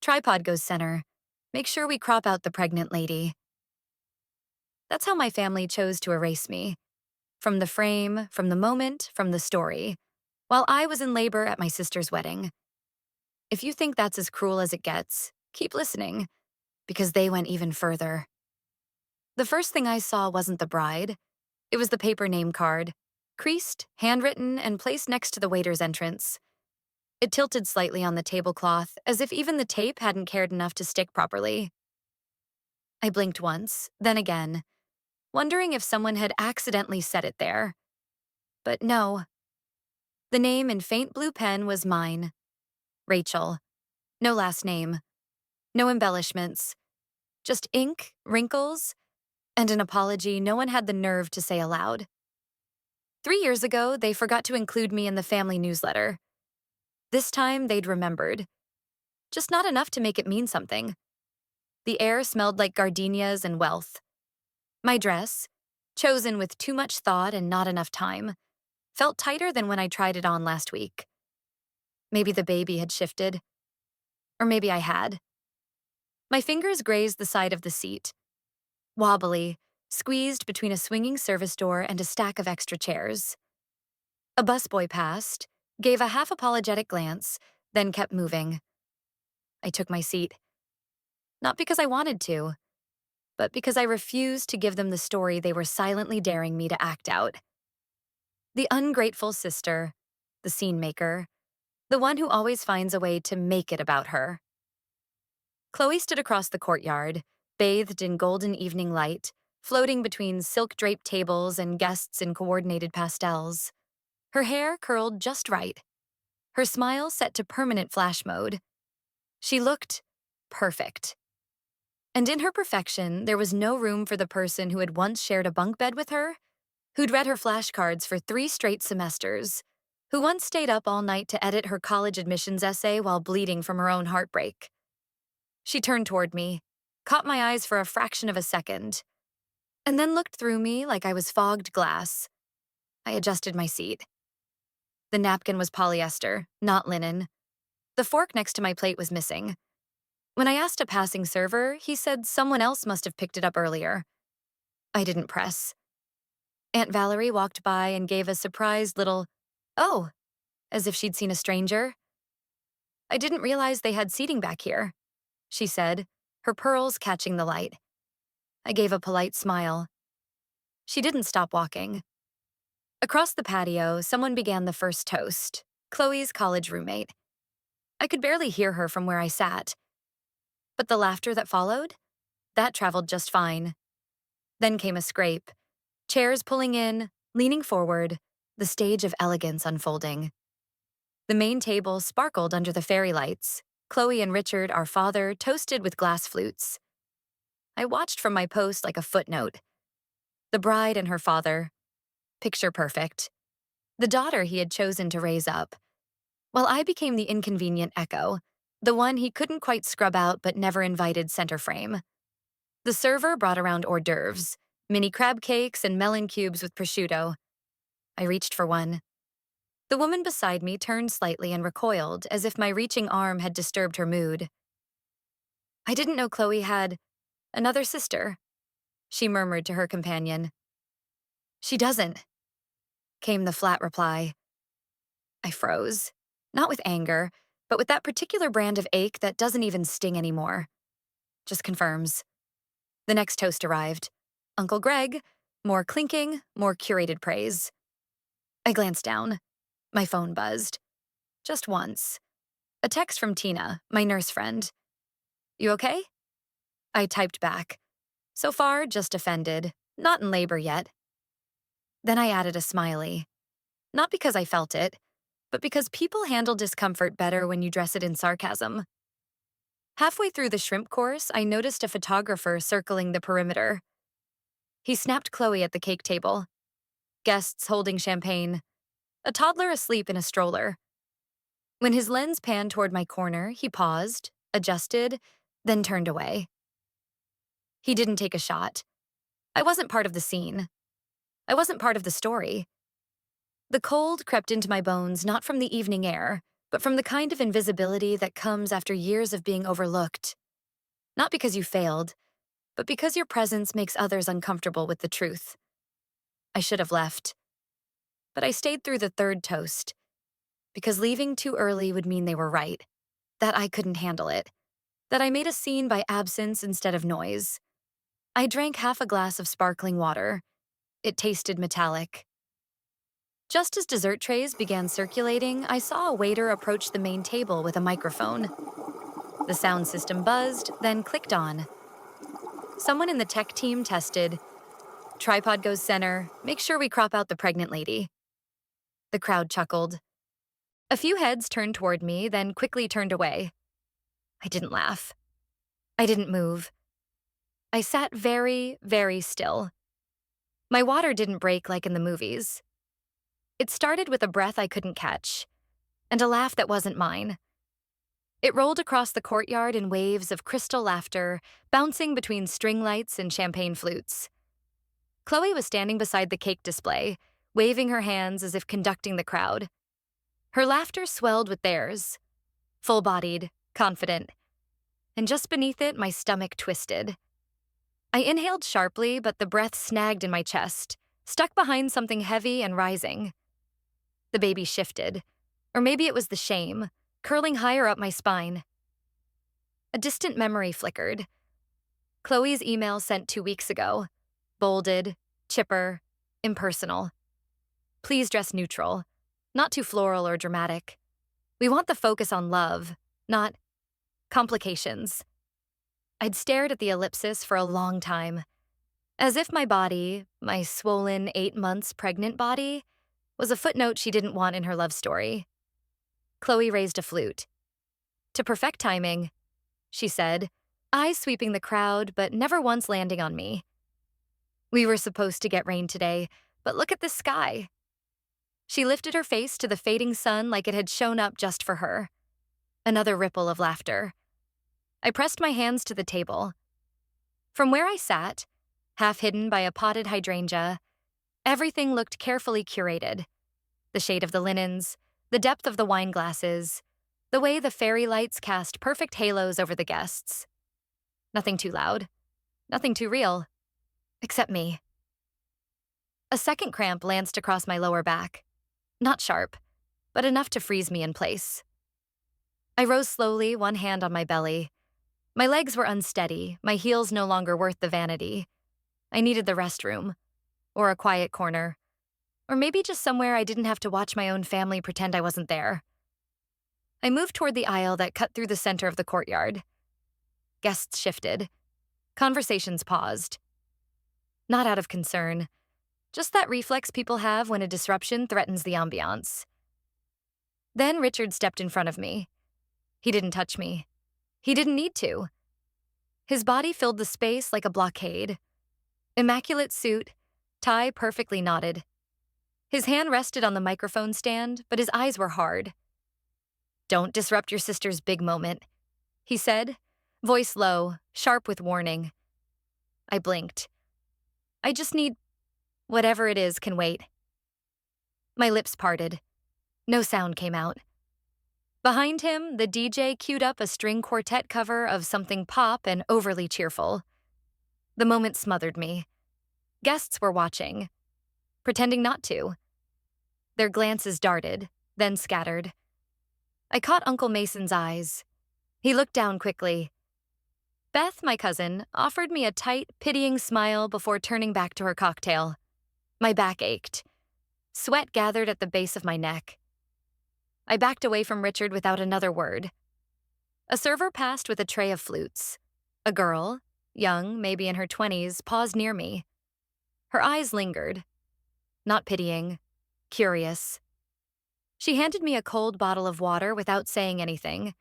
Tripod goes center. Make sure we crop out the pregnant lady. That's how my family chose to erase me. From the frame, from the moment, from the story. While I was in labor at my sister's wedding. If you think that's as cruel as it gets, keep listening, because they went even further. The first thing I saw wasn't the bride. It was the paper name card, creased, handwritten, and placed next to the waiter's entrance. It tilted slightly on the tablecloth, as if even the tape hadn't cared enough to stick properly. I blinked once, then again, wondering if someone had accidentally set it there. But no. The name in faint blue pen was mine. Rachel. No last name. No embellishments. Just ink, wrinkles, and an apology no one had the nerve to say aloud. 3 years ago, they forgot to include me in the family newsletter. This time, they'd remembered. Just not enough to make it mean something. The air smelled like gardenias and wealth. My dress, chosen with too much thought and not enough time, felt tighter than when I tried it on last week. Maybe the baby had shifted. Or maybe I had. My fingers grazed the side of the seat. Wobbly, squeezed between a swinging service door and a stack of extra chairs. A busboy passed, gave a half-apologetic glance, then kept moving. I took my seat. Not because I wanted to, but because I refused to give them the story they were silently daring me to act out. The ungrateful sister, the scene maker, the one who always finds a way to make it about her. Chloe stood across the courtyard, bathed in golden evening light, floating between silk-draped tables and guests in coordinated pastels. Her hair curled just right. Her smile set to permanent flash mode. She looked perfect. And in her perfection, there was no room for the person who had once shared a bunk bed with her, who'd read her flashcards for 3 straight semesters, who once stayed up all night to edit her college admissions essay while bleeding from her own heartbreak. She turned toward me, caught my eyes for a fraction of a second, and then looked through me like I was fogged glass. I adjusted my seat. The napkin was polyester, not linen. The fork next to my plate was missing. When I asked a passing server, he said someone else must have picked it up earlier. I didn't press. Aunt Valerie walked by and gave a surprised little, "Oh," as if she'd seen a stranger. "I didn't realize they had seating back here," she said, her pearls catching the light. I gave a polite smile. She didn't stop walking. Across the patio, someone began the first toast, Chloe's college roommate. I could barely hear her from where I sat. But the laughter that followed? That traveled just fine. Then came a scrape. Chairs pulling in, leaning forward, the stage of elegance unfolding. The main table sparkled under the fairy lights. Chloe and Richard, our father, toasted with glass flutes. I watched from my post like a footnote. The bride and her father. Picture perfect. The daughter he had chosen to raise up. While I became the inconvenient echo, the one he couldn't quite scrub out but never invited center frame. The server brought around hors d'oeuvres, mini crab cakes and melon cubes with prosciutto. I reached for one. The woman beside me turned slightly and recoiled, as if my reaching arm had disturbed her mood. "I didn't know Chloe had another sister," she murmured to her companion. "She doesn't," came the flat reply. I froze, not with anger, but with that particular brand of ache that doesn't even sting anymore. Just confirms. The next toast arrived. Uncle Greg, more clinking, more curated praise. I glanced down. My phone buzzed. Just once. A text from Tina, my nurse friend. "You okay?" I typed back. So far, just offended. Not in labor yet. Then I added a smiley. Not because I felt it, but because people handle discomfort better when you dress it in sarcasm. Halfway through the shrimp course, I noticed a photographer circling the perimeter. He snapped Chloe at the cake table. Guests holding champagne. A toddler asleep in a stroller. When his lens panned toward my corner, he paused, adjusted, then turned away. He didn't take a shot. I wasn't part of the scene. I wasn't part of the story. The cold crept into my bones not from the evening air, but from the kind of invisibility that comes after years of being overlooked. Not because you failed, but because your presence makes others uncomfortable with the truth. I should have left, but I stayed through the third toast, because leaving too early would mean they were right, that I couldn't handle it, that I made a scene by absence instead of noise. I drank half a glass of sparkling water. It tasted metallic. Just as dessert trays began circulating, I saw a waiter approach the main table with a microphone. The sound system buzzed, then clicked on. Someone in the tech team tested. Tripod goes center. Make sure we crop out the pregnant lady. The crowd chuckled. A few heads turned toward me, then quickly turned away. I didn't laugh. I didn't move. I sat very, very still. My water didn't break like in the movies. It started with a breath I couldn't catch, and a laugh that wasn't mine. It rolled across the courtyard in waves of crystal laughter, bouncing between string lights and champagne flutes. Chloe was standing beside the cake display, waving her hands as if conducting the crowd. Her laughter swelled with theirs, full-bodied, confident. And just beneath it, my stomach twisted. I inhaled sharply, but the breath snagged in my chest, stuck behind something heavy and rising. The baby shifted, or maybe it was the shame, curling higher up my spine. A distant memory flickered. Chloe's email sent 2 weeks ago. Bolded, chipper, impersonal. Please dress neutral, not too floral or dramatic. We want the focus on love, not complications. I'd stared at the ellipsis for a long time, as if my body, my swollen 8 months pregnant body, was a footnote she didn't want in her love story. Chloe raised a flute. To perfect timing, she said, eyes sweeping the crowd but never once landing on me. We were supposed to get rain today, but look at the sky. She lifted her face to the fading sun like it had shown up just for her. Another ripple of laughter. I pressed my hands to the table. From where I sat, half hidden by a potted hydrangea, everything looked carefully curated. The shade of the linens, the depth of the wine glasses, the way the fairy lights cast perfect halos over the guests. Nothing too loud, nothing too real, except me. A second cramp lanced across my lower back. Not sharp, but enough to freeze me in place. I rose slowly, one hand on my belly. My legs were unsteady, my heels no longer worth the vanity. I needed the restroom, or a quiet corner, or maybe just somewhere I didn't have to watch my own family pretend I wasn't there. I moved toward the aisle that cut through the center of the courtyard. Guests shifted. Conversations paused. Not out of concern, just that reflex people have when a disruption threatens the ambiance. Then Richard stepped in front of me. He didn't touch me. He didn't need to. His body filled the space like a blockade. Immaculate suit, tie perfectly knotted. His hand rested on the microphone stand, but his eyes were hard. "Don't disrupt your sister's big moment," he said, voice low, sharp with warning. I blinked. I just need whatever it is can wait. My lips parted. No sound came out. Behind him, the DJ queued up a string quartet cover of something pop and overly cheerful. The moment smothered me. Guests were watching, pretending not to. Their glances darted, then scattered. I caught Uncle Mason's eyes. He looked down quickly. Beth, my cousin, offered me a tight, pitying smile before turning back to her cocktail. My back ached. Sweat gathered at the base of my neck. I backed away from Richard without another word. A server passed with a tray of flutes. A girl, young, maybe in her 20s, paused near me. Her eyes lingered. Not pitying, curious. She handed me a cold bottle of water without saying anything,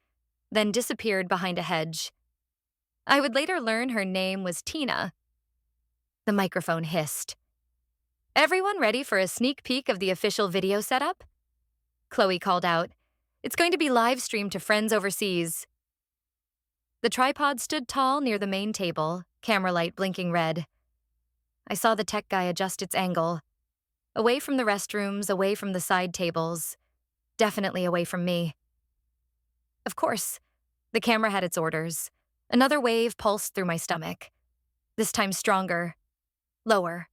then disappeared behind a hedge. I would later learn her name was Tina. The microphone hissed. "Everyone ready for a sneak peek of the official video setup?" Chloe called out. "It's going to be live streamed to friends overseas." The tripod stood tall near the main table, camera light blinking red. I saw the tech guy adjust its angle. Away from the restrooms, away from the side tables. Definitely away from me. Of course. The camera had its orders. Another wave pulsed through my stomach. This time stronger. Lower.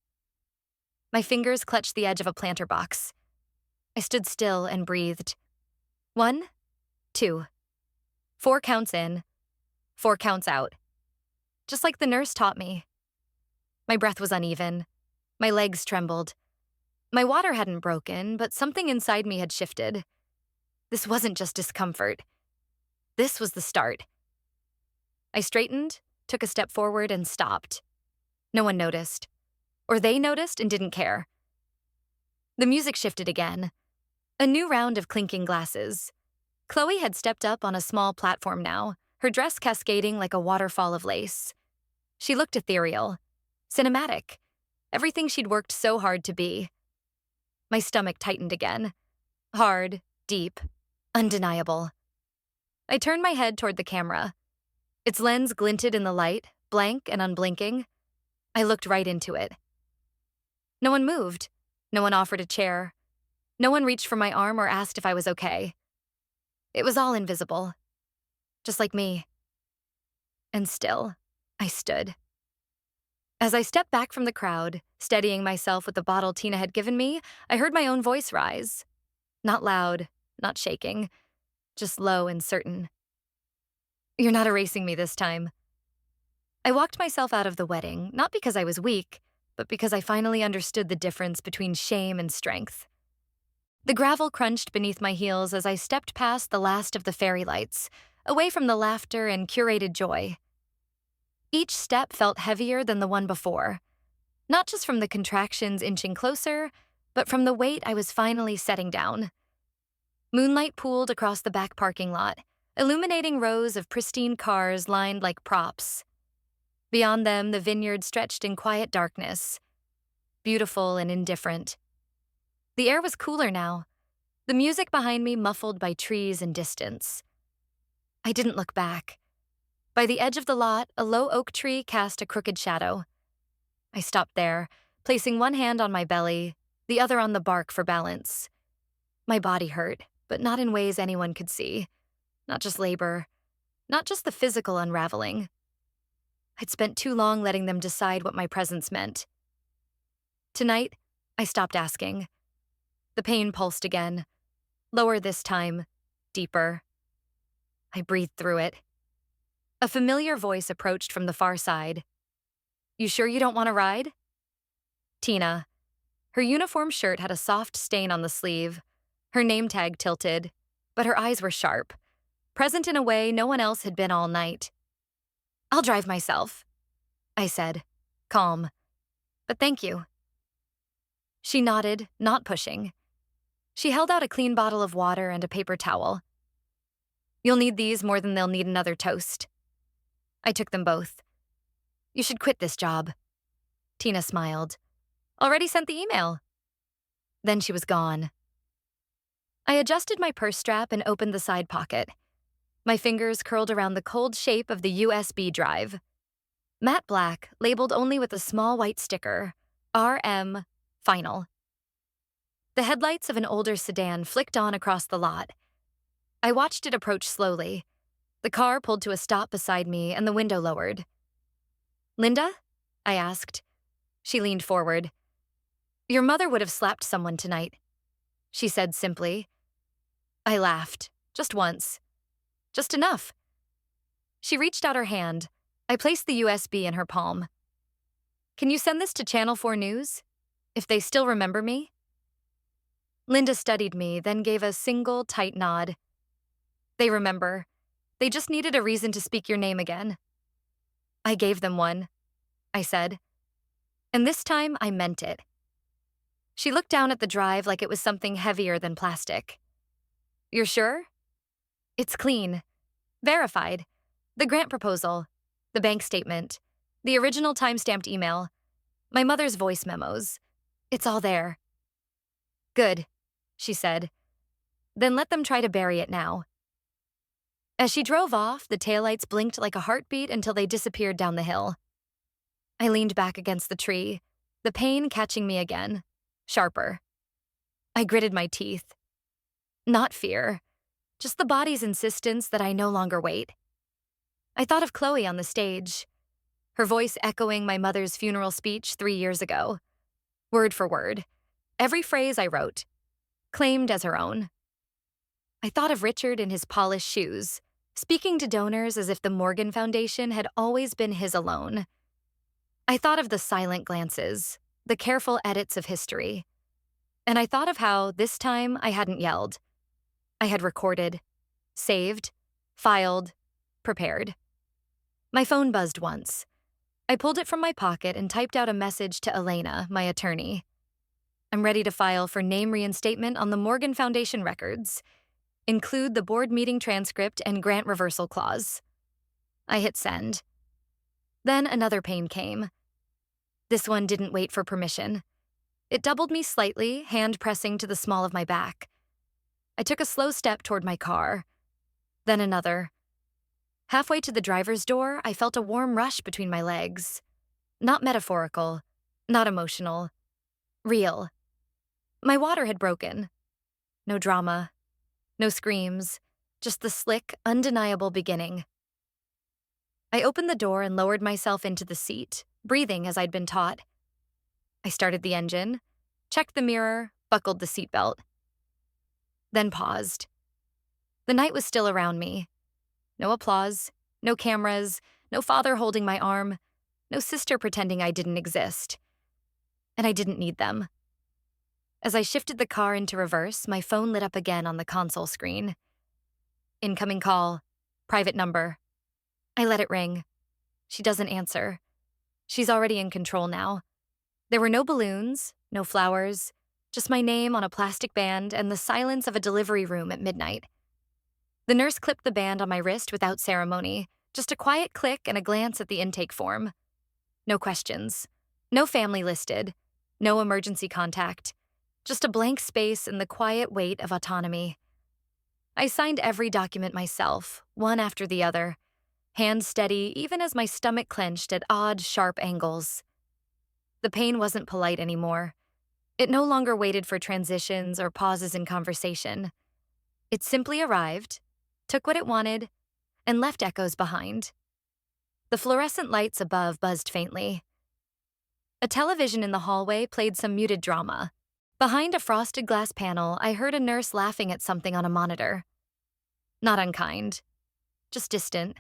My fingers clutched the edge of a planter box. I stood still and breathed. 1, 2. 4 counts in, 4 counts out. Just like the nurse taught me. My breath was uneven. My legs trembled. My water hadn't broken, but something inside me had shifted. This wasn't just discomfort. This was the start. I straightened, took a step forward, and stopped. No one noticed. Or they noticed and didn't care. The music shifted again. A new round of clinking glasses. Chloe had stepped up on a small platform now, her dress cascading like a waterfall of lace. She looked ethereal, cinematic, everything she'd worked so hard to be. My stomach tightened again. Hard, deep, undeniable. I turned my head toward the camera. Its lens glinted in the light, blank and unblinking. I looked right into it. No one moved. No one offered a chair. No one reached for my arm or asked if I was okay. It was all invisible. Just like me. And still, I stood. As I stepped back from the crowd, steadying myself with the bottle Tina had given me, I heard my own voice rise. Not loud, not shaking, just low and certain. You're not erasing me this time. I walked myself out of the wedding, not because I was weak, but because I finally understood the difference between shame and strength. The gravel crunched beneath my heels as I stepped past the last of the fairy lights, away from the laughter and curated joy. Each step felt heavier than the one before, not just from the contractions inching closer, but from the weight I was finally setting down. Moonlight pooled across the back parking lot, illuminating rows of pristine cars lined like props. Beyond them, the vineyard stretched in quiet darkness, beautiful and indifferent. The air was cooler now, the music behind me muffled by trees and distance. I didn't look back. By the edge of the lot, a low oak tree cast a crooked shadow. I stopped there, placing one hand on my belly, the other on the bark for balance. My body hurt, but not in ways anyone could see. Not just labor, not just the physical unraveling. I'd spent too long letting them decide what my presence meant. Tonight, I stopped asking. The pain pulsed again. Lower this time, deeper. I breathed through it. A familiar voice approached from the far side. You sure you don't want to ride? Tina. Her uniform shirt had a soft stain on the sleeve. Her name tag tilted, but her eyes were sharp, present in a way no one else had been all night. I'll drive myself, I said, calm. But thank you. She nodded, not pushing. She held out a clean bottle of water and a paper towel. You'll need these more than they'll need another toast. I took them both. You should quit this job. Tina smiled. Already sent the email. Then she was gone. I adjusted my purse strap and opened the side pocket. My fingers curled around the cold shape of the USB drive. Matte black, labeled only with a small white sticker, RM Final. The headlights of an older sedan flicked on across the lot. I watched it approach slowly. The car pulled to a stop beside me and the window lowered. Linda? I asked. She leaned forward. Your mother would have slapped someone tonight, she said simply. I laughed, just once. Just enough. She reached out her hand. I placed the USB in her palm. Can you send this to Channel 4 News? If they still remember me? Linda studied me, then gave a single, tight nod. They remember. They just needed a reason to speak your name again. I gave them one, I said. And this time, I meant it. She looked down at the drive like it was something heavier than plastic. You're sure? It's clean. Verified. The grant proposal. The bank statement. The original time-stamped email. My mother's voice memos. It's all there. Good, she said. Then let them try to bury it now. As she drove off, the taillights blinked like a heartbeat until they disappeared down the hill. I leaned back against the tree, the pain catching me again, sharper. I gritted my teeth. Not fear, just the body's insistence that I no longer wait. I thought of Chloe on the stage, her voice echoing my mother's funeral speech 3 years ago, word for word, every phrase I wrote, claimed as her own. I thought of Richard in his polished shoes, speaking to donors as if the Morgan Foundation had always been his alone. I thought of the silent glances, the careful edits of history. And I thought of how, this time, I hadn't yelled. I had recorded, saved, filed, prepared. My phone buzzed once. I pulled it from my pocket and typed out a message to Elena, my attorney. I'm ready to file for name reinstatement on the Morgan Foundation records. Include the board meeting transcript and grant reversal clause. I hit send. Then another pain came. This one didn't wait for permission. It doubled me slightly, hand pressing to the small of my back. I took a slow step toward my car. Then another. Halfway to the driver's door, I felt a warm rush between my legs. Not metaphorical, not emotional. Real. My water had broken. No drama. No screams. Just the slick, undeniable beginning. I opened the door and lowered myself into the seat, breathing as I'd been taught. I started the engine, checked the mirror, buckled the seatbelt. Then paused. The night was still around me. No applause, no cameras, no father holding my arm, no sister pretending I didn't exist. And I didn't need them. As I shifted the car into reverse, my phone lit up again on the console screen. Incoming call. Private number. I let it ring. She doesn't answer. She's already in control now. There were no balloons, no flowers, just my name on a plastic band and the silence of a delivery room at midnight. The nurse clipped the band on my wrist without ceremony, just a quiet click and a glance at the intake form. No questions. No family listed. No emergency contact. Just a blank space and the quiet weight of autonomy. I signed every document myself, one after the other, hand steady even as my stomach clenched at odd, sharp angles. The pain wasn't polite anymore. It no longer waited for transitions or pauses in conversation. It simply arrived, took what it wanted, and left echoes behind. The fluorescent lights above buzzed faintly. A television in the hallway played some muted drama. Behind a frosted glass panel, I heard a nurse laughing at something on a monitor. Not unkind, just distant.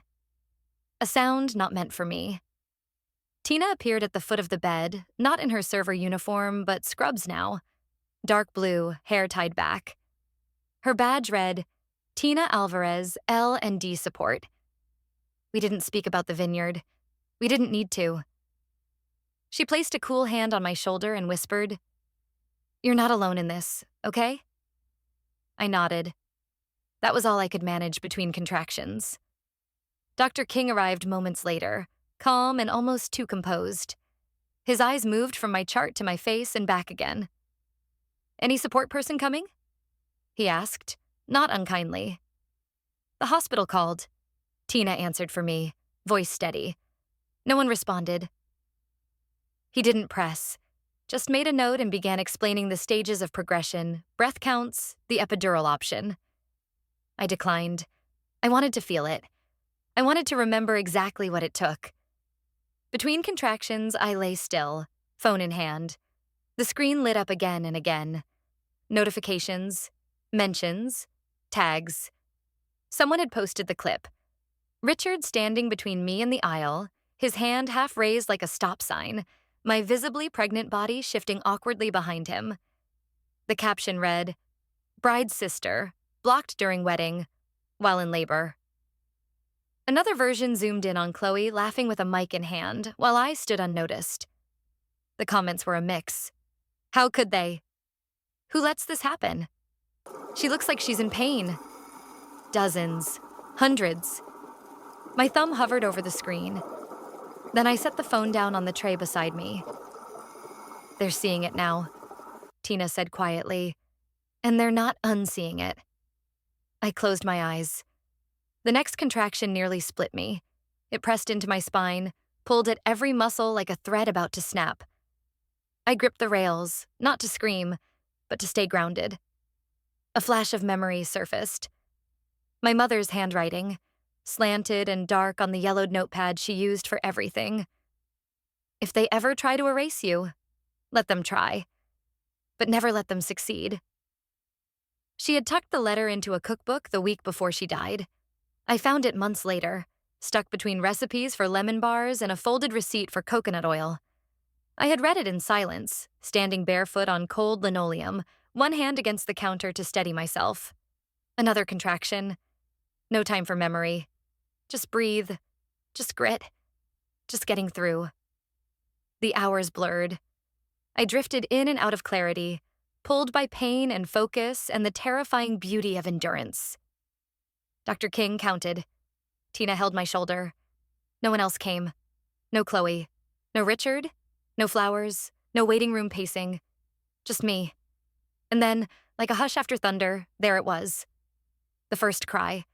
A sound not meant for me. Tina appeared at the foot of the bed, not in her server uniform, but scrubs now. Dark blue, hair tied back. Her badge read, Tina Alvarez, L&D support. We didn't speak about the vineyard. We didn't need to. She placed a cool hand on my shoulder and whispered, You're not alone in this, okay? I nodded. That was all I could manage between contractions. Dr. King arrived moments later, calm and almost too composed. His eyes moved from my chart to my face and back again. Any support person coming? He asked, not unkindly. The hospital called. Tina answered for me, voice steady. No one responded. He didn't press, just made a note and began explaining the stages of progression, breath counts, the epidural option. I declined. I wanted to feel it. I wanted to remember exactly what it took. Between contractions, I lay still, phone in hand. The screen lit up again and again. Notifications, mentions, tags. Someone had posted the clip. Richard standing between me and the aisle, his hand half raised like a stop sign, my visibly pregnant body shifting awkwardly behind him. The caption read, Bride's sister, blocked during wedding, while in labor. Another version zoomed in on Chloe laughing with a mic in hand, while I stood unnoticed. The comments were a mix. How could they? Who lets this happen? She looks like she's in pain. Dozens. Hundreds. My thumb hovered over the screen. Then I set the phone down on the tray beside me. They're seeing it now, Tina said quietly, and they're not unseeing it. I closed my eyes. The next contraction nearly split me. It pressed into my spine, pulled at every muscle like a thread about to snap. I gripped the rails, not to scream, but to stay grounded. A flash of memory surfaced. My mother's handwriting, slanted and dark on the yellowed notepad she used for everything. If they ever try to erase you, let them try, but never let them succeed. She had tucked the letter into a cookbook the week before she died. I found it months later, stuck between recipes for lemon bars and a folded receipt for coconut oil. I had read it in silence, standing barefoot on cold linoleum, one hand against the counter to steady myself. Another contraction. No time for memory. Just breathe. Just grit. Just getting through. The hours blurred. I drifted in and out of clarity, pulled by pain and focus and the terrifying beauty of endurance. Dr. King counted. Tina held my shoulder. No one else came. No Chloe. No Richard. No flowers. No waiting room pacing. Just me. And then, like a hush after thunder, there it was. The first cry.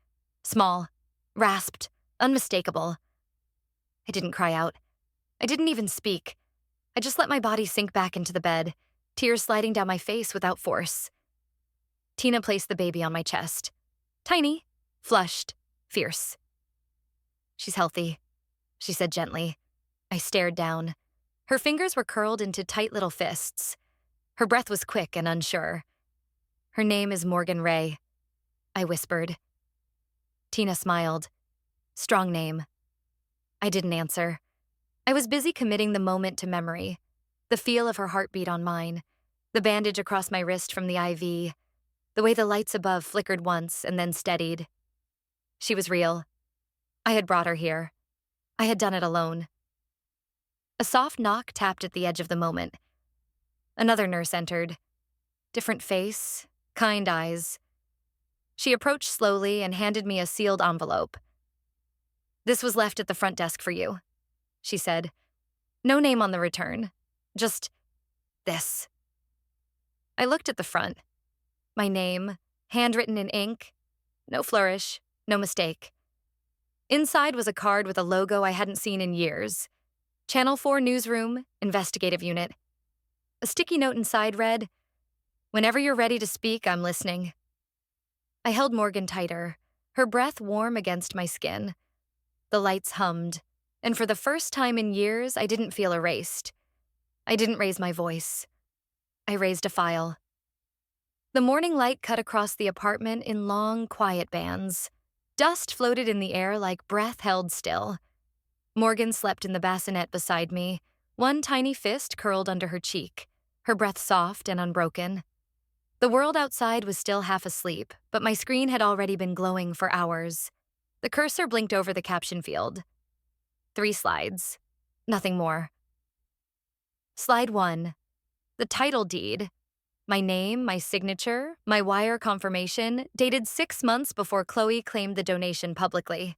Small. Rasped. Unmistakable. I didn't cry out. I didn't even speak. I just let my body sink back into the bed, tears sliding down my face without force. Tina placed the baby on my chest. Tiny, flushed, fierce. She's healthy, she said gently. I stared down. Her fingers were curled into tight little fists. Her breath was quick and unsure. Her name is Morgan Ray, I whispered. Tina smiled. Strong name. I didn't answer. I was busy committing the moment to memory, the feel of her heartbeat on mine, the bandage across my wrist from the IV, the way the lights above flickered once and then steadied. She was real. I had brought her here. I had done it alone. A soft knock tapped at the edge of the moment. Another nurse entered. Different face, kind eyes. She approached slowly and handed me a sealed envelope. This was left at the front desk for you, she said. No name on the return. Just this. I looked at the front. My name, handwritten in ink. No flourish, no mistake. Inside was a card with a logo I hadn't seen in years. Channel 4 Newsroom, Investigative Unit. A sticky note inside read, "Whenever you're ready to speak, I'm listening." I held Morgan tighter, her breath warm against my skin. The lights hummed, and for the first time in years, I didn't feel erased. I didn't raise my voice. I raised a file. The morning light cut across the apartment in long, quiet bands. Dust floated in the air like breath held still. Morgan slept in the bassinet beside me, one tiny fist curled under her cheek, her breath soft and unbroken. The world outside was still half asleep, but my screen had already been glowing for hours. The cursor blinked over the caption field. 3 slides. Nothing more. Slide 1. The title deed. My name, my signature, my wire confirmation, dated 6 months before Chloe claimed the donation publicly.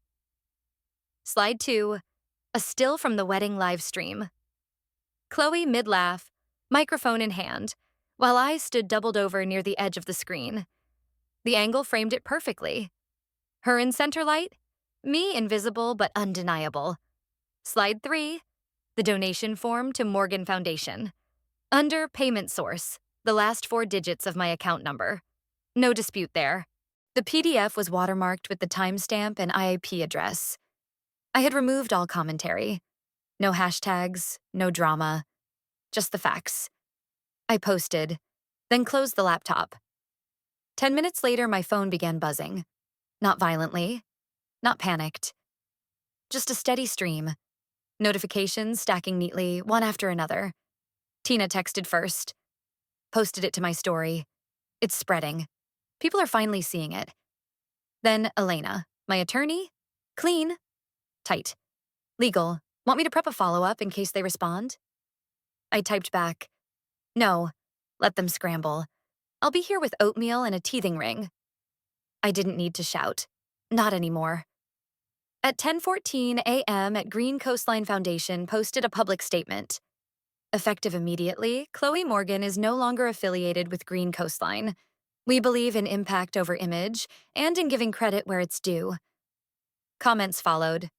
Slide 2. A still from the wedding live stream. Chloe mid-laugh, microphone in hand, while I stood doubled over near the edge of the screen. The angle framed it perfectly. Her in center light, me invisible but undeniable. Slide 3. The donation form to Morgan Foundation. Under payment source, the last 4 digits of my account number. No dispute there. The PDF was watermarked with the timestamp and IIP address. I had removed all commentary. No hashtags, no drama, just the facts. I posted, then closed the laptop. 10 minutes later, my phone began buzzing. Not violently, not panicked. Just a steady stream. Notifications stacking neatly, one after another. Tina texted first. Posted it to my story. It's spreading. People are finally seeing it. Then Elena, my attorney. Clean. Tight. Legal. Want me to prep a follow-up in case they respond? I typed back. No. Let them scramble. I'll be here with oatmeal and a teething ring. I didn't need to shout. Not anymore. At 10:14 a.m. at Green Coastline Foundation posted a public statement. Effective immediately, Chloe Morgan is no longer affiliated with Green Coastline. We believe in impact over image and in giving credit where it's due. Comments followed.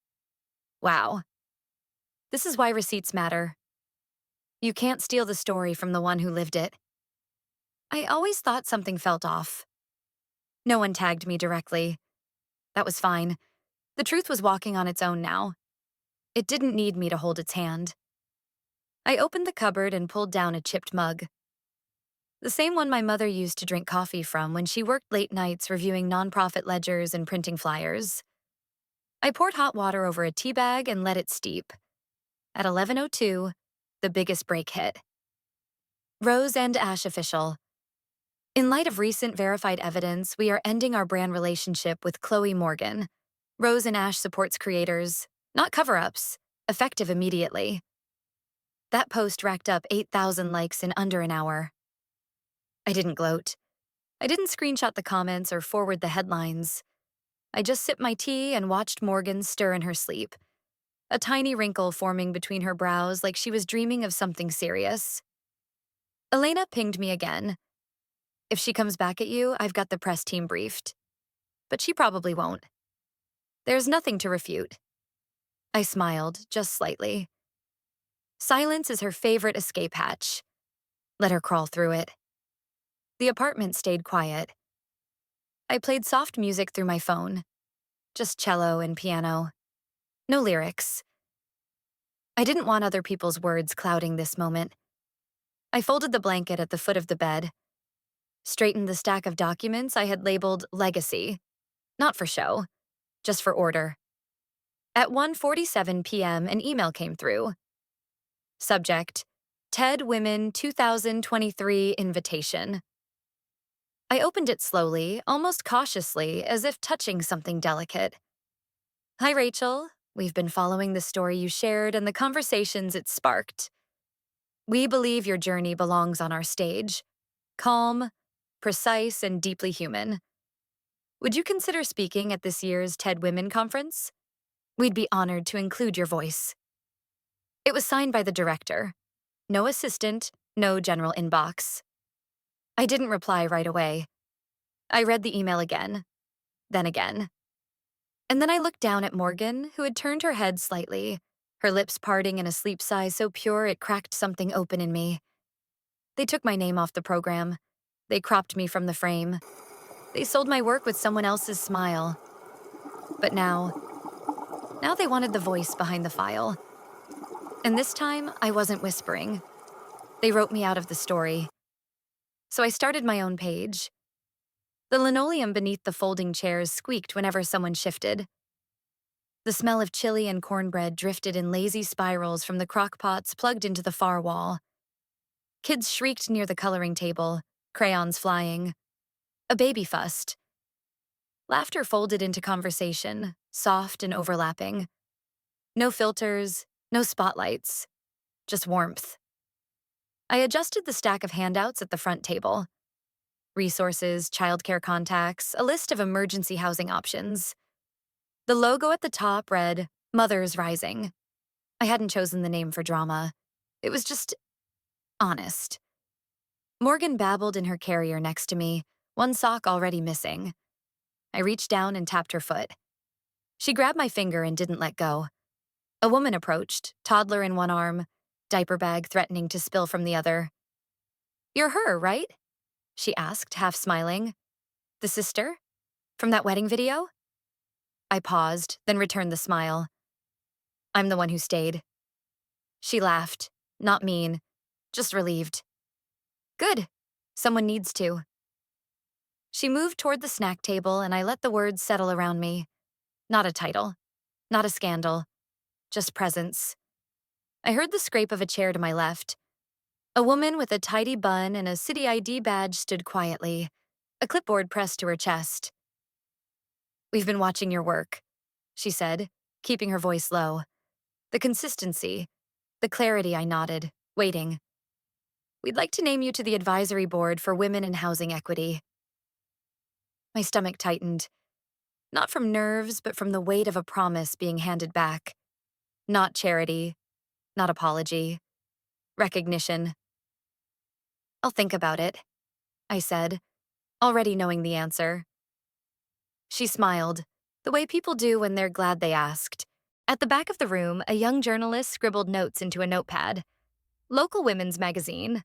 Wow. This is why receipts matter. You can't steal the story from the one who lived it. I always thought something felt off. No one tagged me directly. That was fine. The truth was walking on its own now. It didn't need me to hold its hand. I opened the cupboard and pulled down a chipped mug. The same one my mother used to drink coffee from when she worked late nights reviewing nonprofit ledgers and printing flyers. I poured hot water over a tea bag and let it steep. At 11:02, the biggest break hit. Rose and Ash official. In light of recent verified evidence, we are ending our brand relationship with Chloe Morgan. Rose and Ash supports creators, not cover-ups, effective immediately. That post racked up 8,000 likes in under an hour. I didn't gloat. I didn't screenshot the comments or forward the headlines. I just sipped my tea and watched Morgan stir in her sleep, a tiny wrinkle forming between her brows like she was dreaming of something serious. Elena pinged me again. If she comes back at you, I've got the press team briefed. But she probably won't. There's nothing to refute. I smiled, just slightly. Silence is her favorite escape hatch. Let her crawl through it. The apartment stayed quiet. I played soft music through my phone. Just cello and piano. No lyrics. I didn't want other people's words clouding this moment. I folded the blanket at the foot of the bed, straightened the stack of documents I had labeled Legacy, not for show, just for order. At 1:47 p.m., an email came through. Subject, TED Women 2023 Invitation. I opened it slowly, almost cautiously, as if touching something delicate. Hi, Rachel. We've been following the story you shared and the conversations it sparked. We believe your journey belongs on our stage. Calm, precise, and deeply human. Would you consider speaking at this year's TED Women Conference? We'd be honored to include your voice. It was signed by the director. No assistant, no general inbox. I didn't reply right away. I read the email again, then again. And then I looked down at Morgan, who had turned her head slightly, her lips parting in a sleep sigh so pure it cracked something open in me. They took my name off the program. They cropped me from the frame. They sold my work with someone else's smile. But now they wanted the voice behind the file. And this time, I wasn't whispering. They wrote me out of the story. So I started my own page. The linoleum beneath the folding chairs squeaked whenever someone shifted. The smell of chili and cornbread drifted in lazy spirals from the crock pots plugged into the far wall. Kids shrieked near the coloring table, crayons flying. A baby fussed. Laughter folded into conversation, soft and overlapping. No filters, no spotlights, just warmth. I adjusted the stack of handouts at the front table. Resources, childcare contacts, a list of emergency housing options. The logo at the top read, Mothers Rising. I hadn't chosen the name for drama. It was just honest. Morgan babbled in her carrier next to me, one sock already missing. I reached down and tapped her foot. She grabbed my finger and didn't let go. A woman approached, toddler in one arm, diaper bag threatening to spill from the other. You're her, right? She asked, half smiling. The sister? From that wedding video? I paused, then returned the smile. I'm the one who stayed. She laughed, not mean, just relieved. Good. Someone needs to. She moved toward the snack table and I let the words settle around me. Not a title, not a scandal, just presence. I heard the scrape of a chair to my left. A woman with a tidy bun and a city ID badge stood quietly, a clipboard pressed to her chest. We've been watching your work, she said, keeping her voice low. The consistency, the clarity. I nodded, waiting. We'd like to name you to the advisory board for women in housing equity. My stomach tightened, not from nerves, but from the weight of a promise being handed back. Not charity, not apology, recognition. I'll think about it, I said, already knowing the answer. She smiled, the way people do when they're glad they asked. At the back of the room, a young journalist scribbled notes into a notepad. Local women's magazine.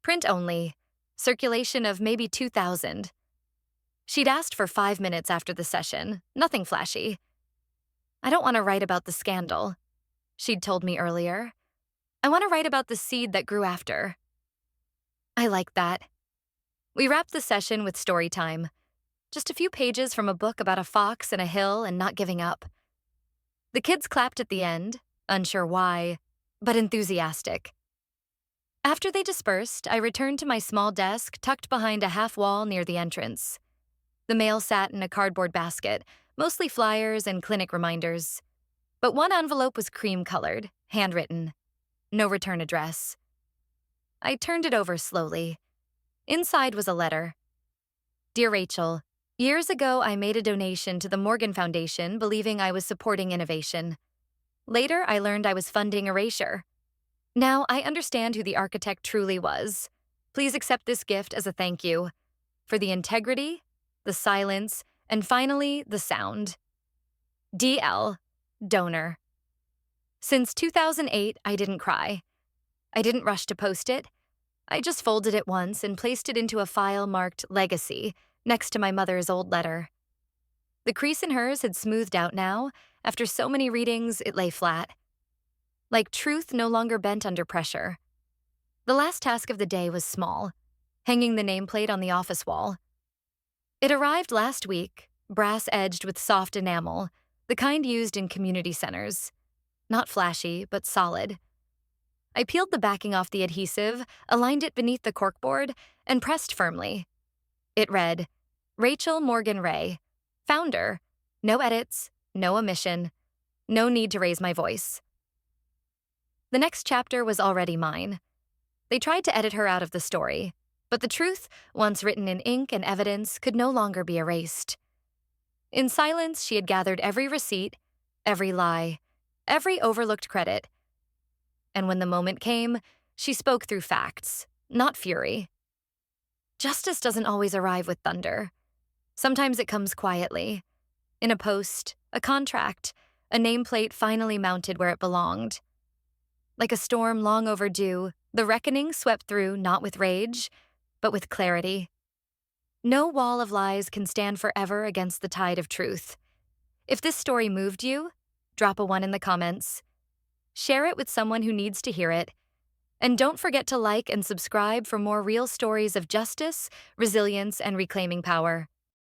Print only. Circulation of maybe 2,000. She'd asked for 5 minutes after the session, nothing flashy. I don't want to write about the scandal, she'd told me earlier. I want to write about the seed that grew after. I like that. We wrapped the session with story time. Just a few pages from a book about a fox in a hill and not giving up. The kids clapped at the end, unsure why, but enthusiastic. After they dispersed, I returned to my small desk tucked behind a half wall near the entrance. The mail sat in a cardboard basket, mostly flyers and clinic reminders. But one envelope was cream-colored, handwritten. No return address. I turned it over slowly. Inside was a letter. Dear Rachel, years ago I made a donation to the Morgan Foundation believing I was supporting innovation. Later, I learned I was funding erasure. Now I understand who the architect truly was. Please accept this gift as a thank you for the integrity, the silence, and finally, the sound. DL, donor. Since 2008, I didn't cry. I didn't rush to post it. I just folded it once and placed it into a file marked Legacy next to my mother's old letter. The crease in hers had smoothed out now. After so many readings, it lay flat. Like truth no longer bent under pressure. The last task of the day was small, hanging the nameplate on the office wall. It arrived last week, brass-edged with soft enamel, the kind used in community centers. Not flashy, but solid. I peeled the backing off the adhesive, aligned it beneath the corkboard, and pressed firmly. It read, Rachel Morgan Ray, founder, no edits, no omission, no need to raise my voice. The next chapter was already mine. They tried to edit her out of the story, but the truth, once written in ink and evidence, could no longer be erased. In silence, she had gathered every receipt, every lie, every overlooked credit. And when the moment came, she spoke through facts, not fury. Justice doesn't always arrive with thunder. Sometimes it comes quietly. In a post, a contract, a nameplate finally mounted where it belonged. Like a storm long overdue, the reckoning swept through not with rage, but with clarity. No wall of lies can stand forever against the tide of truth. If this story moved you, drop a 1 in the comments. Share it with someone who needs to hear it. And don't forget to like and subscribe for more real stories of justice, resilience, and reclaiming power.